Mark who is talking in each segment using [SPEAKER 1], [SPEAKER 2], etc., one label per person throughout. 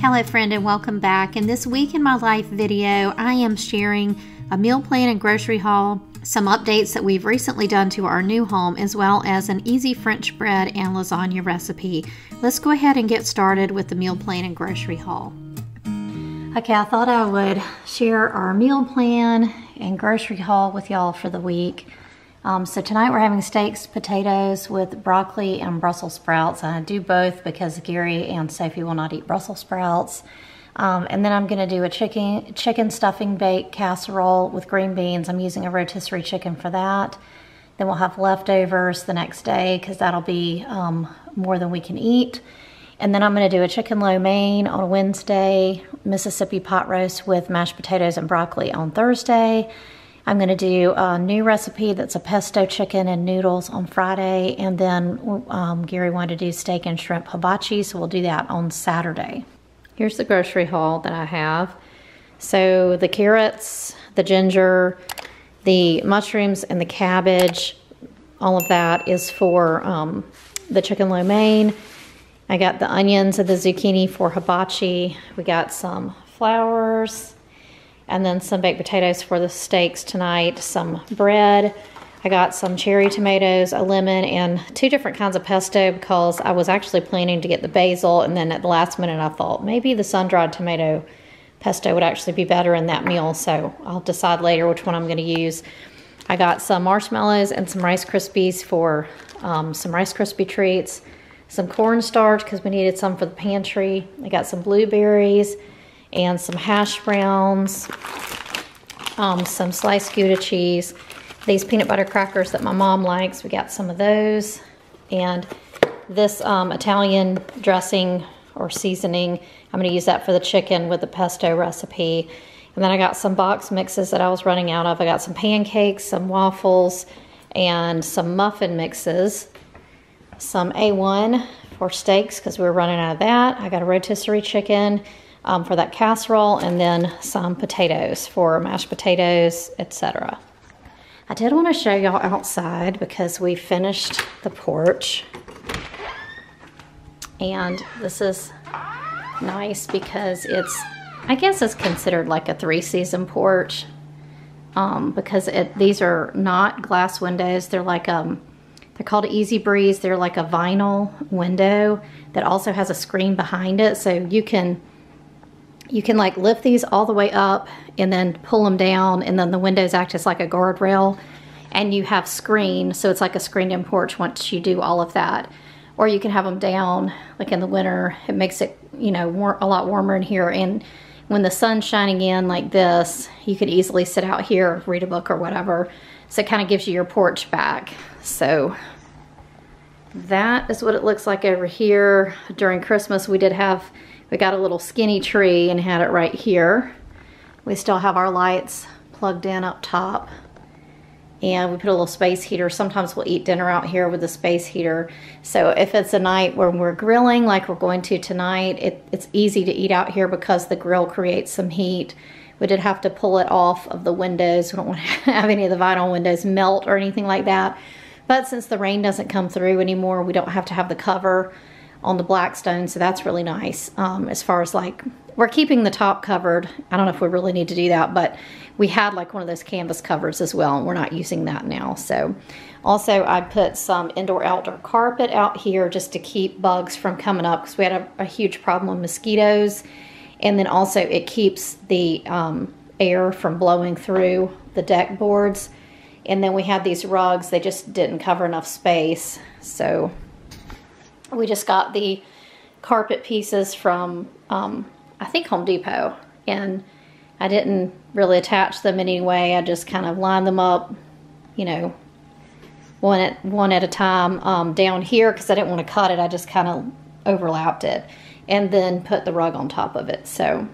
[SPEAKER 1] Hello friend and welcome back. In this Week in My Life video, I am sharing a meal plan and grocery haul, some updates that we've recently done to our new home, as well as an easy French bread and lasagna recipe. Let's go ahead and get started with the meal plan and grocery haul. Okay, I thought I would share our meal plan and grocery haul with y'all for the week. So tonight we're having steaks, potatoes with broccoli and Brussels sprouts. I do both because Gary and Sophie will not eat Brussels sprouts. And then I'm gonna do a chicken stuffing baked casserole with green beans. I'm using a rotisserie chicken for that. Then we'll have leftovers the next day because that'll be more than we can eat. And then I'm gonna do a chicken lo mein on Wednesday, Mississippi pot roast with mashed potatoes and broccoli on Thursday. I'm gonna do a new recipe that's a pesto chicken and noodles on Friday, and then Gary wanted to do steak and shrimp hibachi, so we'll do that on Saturday. Here's the grocery haul that I have. So the carrots, the ginger, the mushrooms, and the cabbage, all of that is for the chicken lo mein. I got the onions and the zucchini for hibachi. We got some flowers, and then some baked potatoes for the steaks tonight, some bread. I got some cherry tomatoes, a lemon, and 2 different kinds of pesto because I was actually planning to get the basil, and then at the last minute I thought maybe the sun-dried tomato pesto would actually be better in that meal, so I'll decide later which one I'm gonna use. I got some marshmallows and some Rice Krispies for some Rice Krispie treats, some cornstarch because we needed some for the pantry. I got some blueberries and some hash browns, some sliced Gouda cheese, these peanut butter crackers that my mom likes, we got some of those, and this Italian dressing or seasoning, I'm gonna use that for the chicken with the pesto recipe. And then I got some box mixes that I was running out of. I got some pancakes, some waffles, and some muffin mixes, some A1 for steaks because we were running out of that. I got a rotisserie chicken for that casserole, and then some potatoes for mashed potatoes, etc. I did want to show y'all outside because we finished the porch, and this is nice because it's, I guess it's considered like a 3-season porch because these are not glass windows. They're like they're called Easy Breeze. They're like a vinyl window that also has a screen behind it, so you can like lift these all the way up and then pull them down, and then the windows act as like a guardrail, and you have screen, so it's like a screened-in porch once you do all of that. Or you can have them down, like in the winter. It makes it, you know, a lot warmer in here, and when the sun's shining in like this, you could easily sit out here, read a book or whatever. So it kind of gives you your porch back. So that is what it looks like over here. During Christmas, we got a little skinny tree and had it right here. We still have our lights plugged in up top, and we put a little space heater. Sometimes we'll eat dinner out here with the space heater. So if it's a night where we're grilling like we're going to tonight, it's easy to eat out here because the grill creates some heat. We did have to pull it off of the windows. We don't want to have any of the vinyl windows melt or anything like that. But since the rain doesn't come through anymore, we don't have to have the cover on the Blackstone, so that's really nice. As far as like, we're keeping the top covered. I don't know if we really need to do that, but we had like one of those canvas covers as well, and we're not using that now. So also I put some indoor-outdoor carpet out here just to keep bugs from coming up because we had a huge problem with mosquitoes. And then also it keeps the air from blowing through the deck boards. And then we had these rugs, they just didn't cover enough space. So we just got the carpet pieces from, I think, Home Depot. And I didn't really attach them anyway. I just kind of lined them up, you know, one at a time down here because I didn't want to cut it. I just kind of overlapped it and then put the rug on top of it. So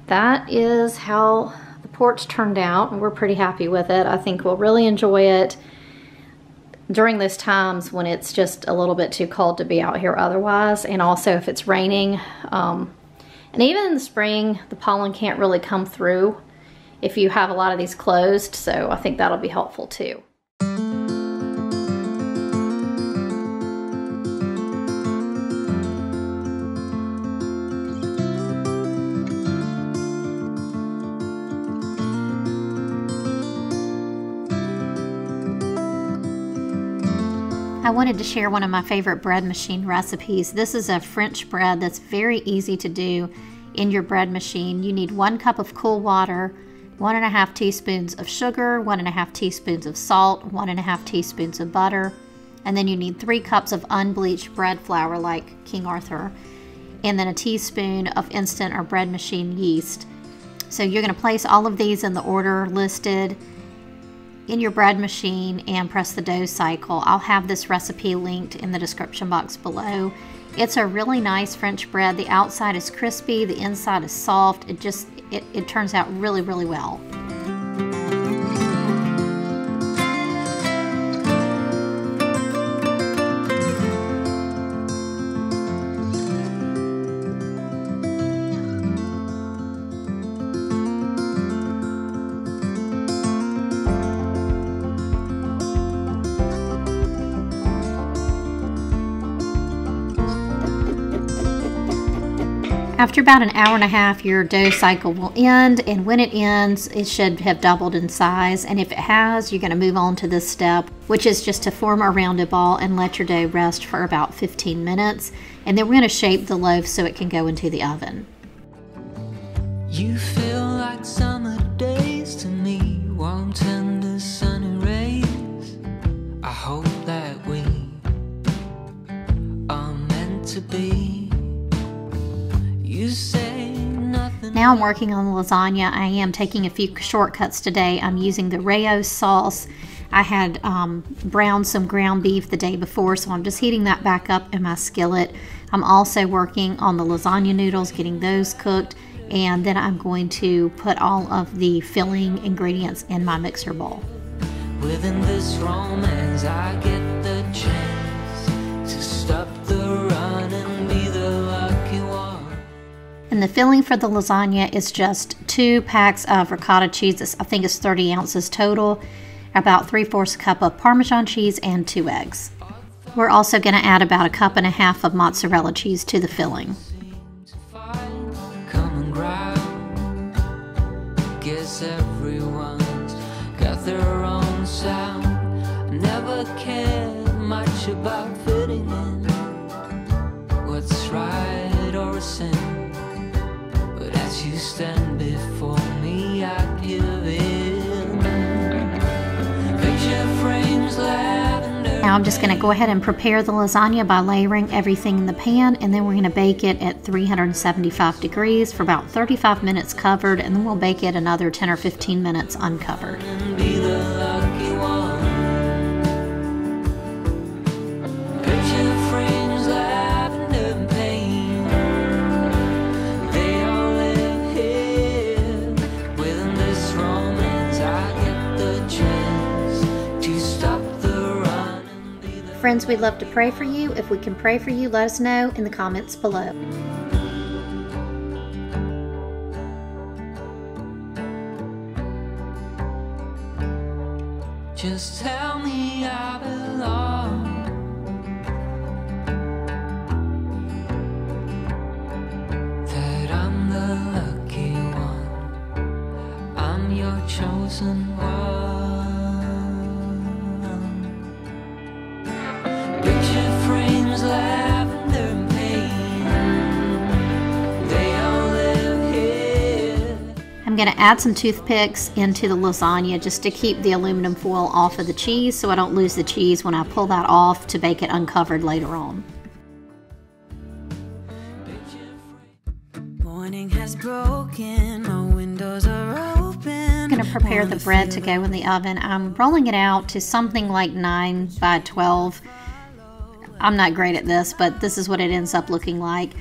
[SPEAKER 1] that is how the porch turned out, and we're pretty happy with it. I think we'll really enjoy it during those times when it's just a little bit too cold to be out here otherwise, and also if it's raining. And even in the spring, the pollen can't really come through if you have a lot of these closed, so I think that'll be helpful too. I wanted to share one of my favorite bread machine recipes. This is a French bread that's very easy to do in your bread machine. You need 1 cup of cool water, 1½ teaspoons of sugar, 1½ teaspoons of salt, 1½ teaspoons of butter, and then you need 3 cups of unbleached bread flour like King Arthur, and then a teaspoon of instant or bread machine yeast. So you're going to place all of these in the order listed in your bread machine and press the dough cycle. I'll have this recipe linked in the description box below. It's a really nice French bread. The outside is crispy, the inside is soft. It turns out really, really well. After about an hour and a half, your dough cycle will end, and when it ends, it should have doubled in size. And if it has, you're going to move on to this step, which is just to form a rounded ball and let your dough rest for about 15 minutes. And then we're going to shape the loaf so it can go into the oven.
[SPEAKER 2] You feel like summer days to me, warm, tender, sunny rays. I hope that we are meant to be.
[SPEAKER 1] Now I'm working on the lasagna. I am taking a few shortcuts today. I'm using the Rayo sauce. I had browned some ground beef the day before, so I'm just heating that back up in my skillet. I'm also working on the lasagna noodles, getting those cooked, and then I'm going to put all of the filling ingredients in my mixer bowl.
[SPEAKER 2] Within this romance, I get the chance to stop the run and be the lucky one.
[SPEAKER 1] And the filling for the lasagna is just 2 packs of ricotta cheese. I think it's 30 ounces total, about 3/4 cup of parmesan cheese, and 2 eggs. We're also going to add about 1.5 cups of mozzarella cheese to the filling.
[SPEAKER 2] Come and grab. Guess everyone's got their own sound. I never cared much about fitting in, what's right or a sin. You stand before me, I give in. Picture frames, lavender.
[SPEAKER 1] Now I'm just going to go ahead and prepare the lasagna by layering everything in the pan, and then we're going to bake it at 375 degrees for about 35 minutes covered, and then we'll bake it another 10 or 15 minutes uncovered.
[SPEAKER 2] Be the lucky one. Picture frames, lavender and pain.
[SPEAKER 1] Friends, we'd love to pray for you. If we can pray for you, let us know in the comments below.
[SPEAKER 2] Just tell me I belong. That I'm the lucky one. I'm your chosen one.
[SPEAKER 1] I'm going to add some toothpicks into the lasagna just to keep the aluminum foil off of the cheese so I don't lose the cheese when I pull that off to bake it uncovered later on.
[SPEAKER 2] Morning has broken, my windows are open.
[SPEAKER 1] I'm going to prepare the bread to go in the oven. I'm rolling it out to something like 9 by 12. I'm not great at this, but this is what it ends up looking like.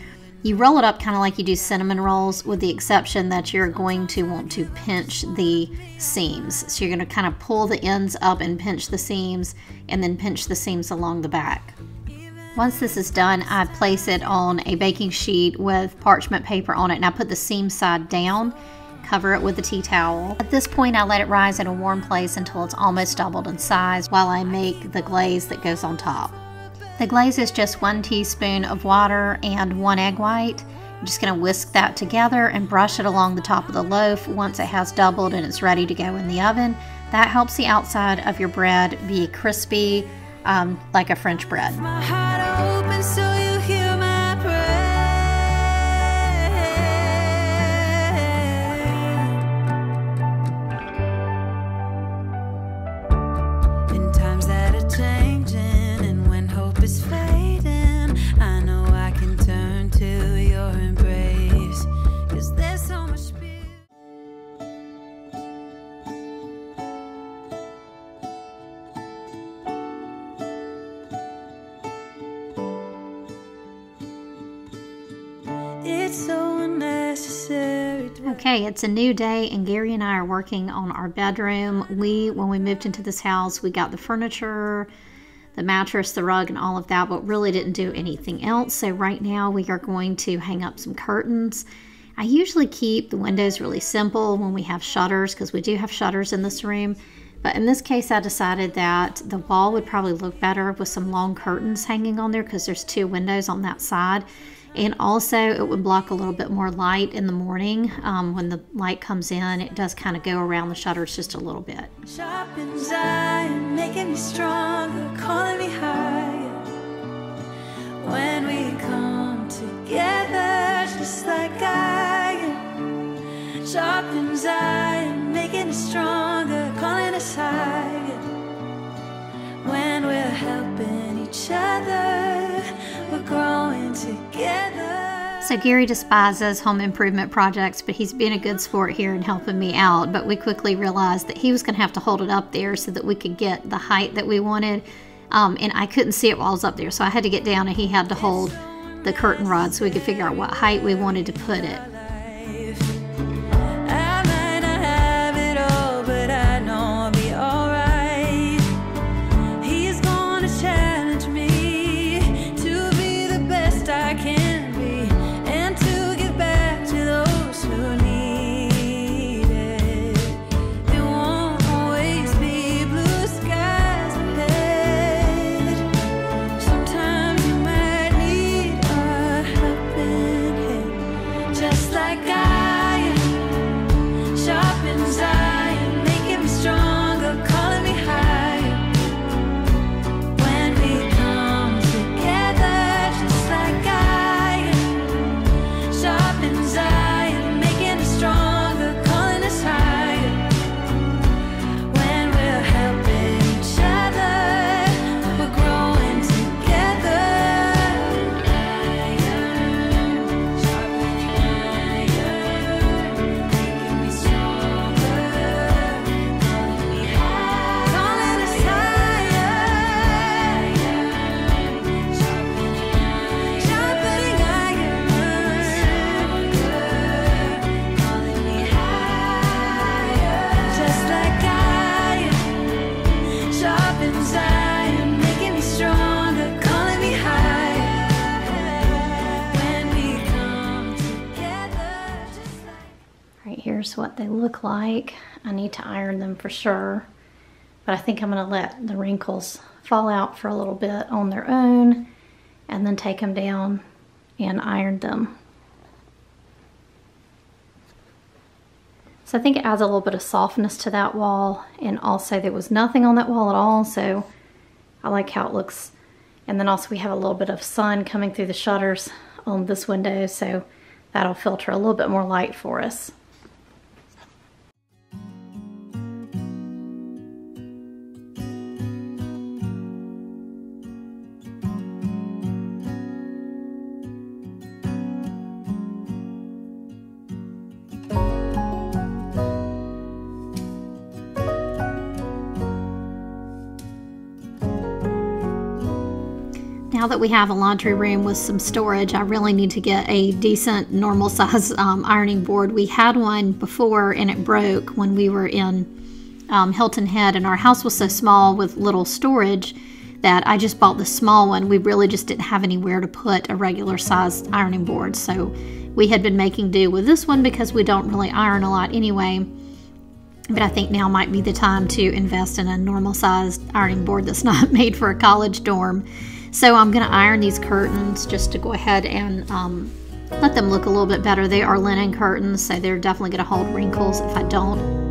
[SPEAKER 1] You roll it up kind of like you do cinnamon rolls, with the exception that you're going to want to pinch the seams. So you're going to kind of pull the ends up and pinch the seams, and then pinch the seams along the back. Once this is done, I place it on a baking sheet with parchment paper on it, and I put the seam side down, cover it with a tea towel. At this point, I let it rise in a warm place until it's almost doubled in size while I make the glaze that goes on top. The glaze is just 1 teaspoon of water and 1 egg white. I'm just going to whisk that together and brush it along the top of the loaf once it has doubled and it's ready to go in the oven. That helps the outside of your bread be crispy, like a French bread.
[SPEAKER 2] My heart open so you hear my prayer. In times that are changing and when hope is fading, I know I can turn to your embrace, 'cause there's so much beauty. It's so unnecessary.
[SPEAKER 1] Okay, it's a new day and Gary and I are working on our bedroom. When we moved into this house, we got the furniture, the mattress, the rug, and all of that, but really didn't do anything else. So right now we are going to hang up some curtains. I usually keep the windows really simple when we have shutters, because we do have shutters in this room. But in this case, I decided that the wall would probably look better with some long curtains hanging on there, because there's 2 windows on that side. And also it would block a little bit more light in the morning. When the light comes in, it does kind of go around the shutters just a little bit.
[SPEAKER 2] Sharp in Zion, making me stronger, calling me higher. When we come together, just like iron. Sharp in Zion, making us stronger, calling us higher. When we're helping each other, we're growing together.
[SPEAKER 1] So Gary despises home improvement projects, but he's been a good sport here and helping me out. But we quickly realized that he was going to have to hold it up there so that we could get the height that we wanted. And I couldn't see it while I was up there, so I had to get down and he had to hold the curtain rod so we could figure out what height we wanted to put it.
[SPEAKER 2] I might not have it all, but I know I'll be alright. He's gonna challenge me to be the best I can be, and to give back to those who need it. It won't always be blue skies ahead. Sometimes you might need a helping hand, just like iron, sharp in Zion, making me stronger, calling me higher. When we come together, just like iron, sharp in Zion, making us stronger, calling us higher. When we're helping each other, we're growing together. Iron, sharpening iron, making me stronger, calling me higher. Calling us higher. Sharpening iron, calling me higher. Just like iron, sharp in Zion, making me stronger, calling me higher. When we come together, just like.
[SPEAKER 1] Right, here's what they look like. I need to iron them for sure, but I think I'm going to let the wrinkles fall out for a little bit on their own and then take them down and iron them. So I think it adds a little bit of softness to that wall, and also there was nothing on that wall at all, so I like how it looks. And then also we have a little bit of sun coming through the shutters on this window, so that'll filter a little bit more light for us. Now that we have a laundry room with some storage, I really need to get a decent normal size ironing board. We had one before and it broke when we were in Hilton Head, and our house was so small with little storage that I just bought the small one. We really just didn't have anywhere to put a regular sized ironing board, so we had been making do with this one because we don't really iron a lot anyway. But I think now might be the time to invest in a normal sized ironing board that's not made for a college dorm. So I'm going to iron these curtains just to go ahead and let them look a little bit better. They are linen curtains, so they're definitely going to hold wrinkles if I don't.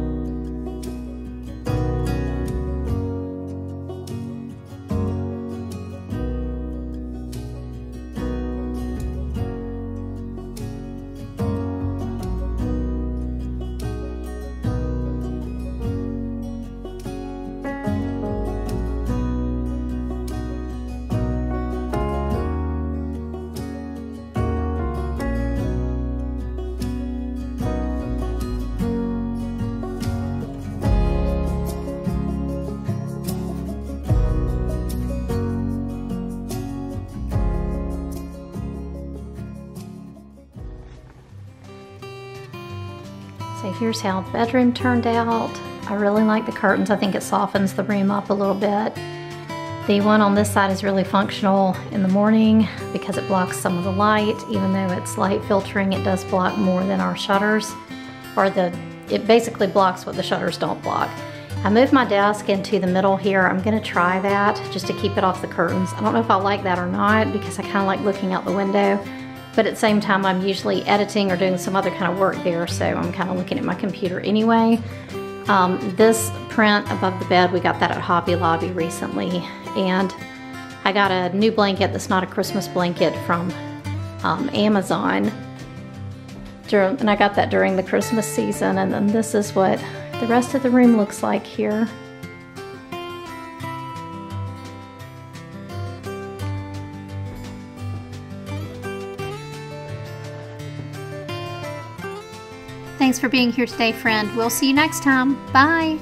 [SPEAKER 1] So here's how the bedroom turned out. I really like the curtains. I think it softens the room up a little bit. The one on this side is really functional in the morning because it blocks some of the light. Even though it's light filtering, it does block more than our shutters, or it basically blocks what the shutters don't block. I moved my desk into the middle here. I'm gonna try that just to keep it off the curtains. I don't know if I like that or not because I kind of like looking out the window, but at the same time I'm usually editing or doing some other kind of work there, so I'm kind of looking at my computer anyway. This print above the bed, we got that at Hobby Lobby recently, and I got a new blanket that's not a Christmas blanket from Amazon, and I got that during the Christmas season. And then this is what the rest of the room looks like here. Thanks for being here today, friend. We'll see you next time. Bye.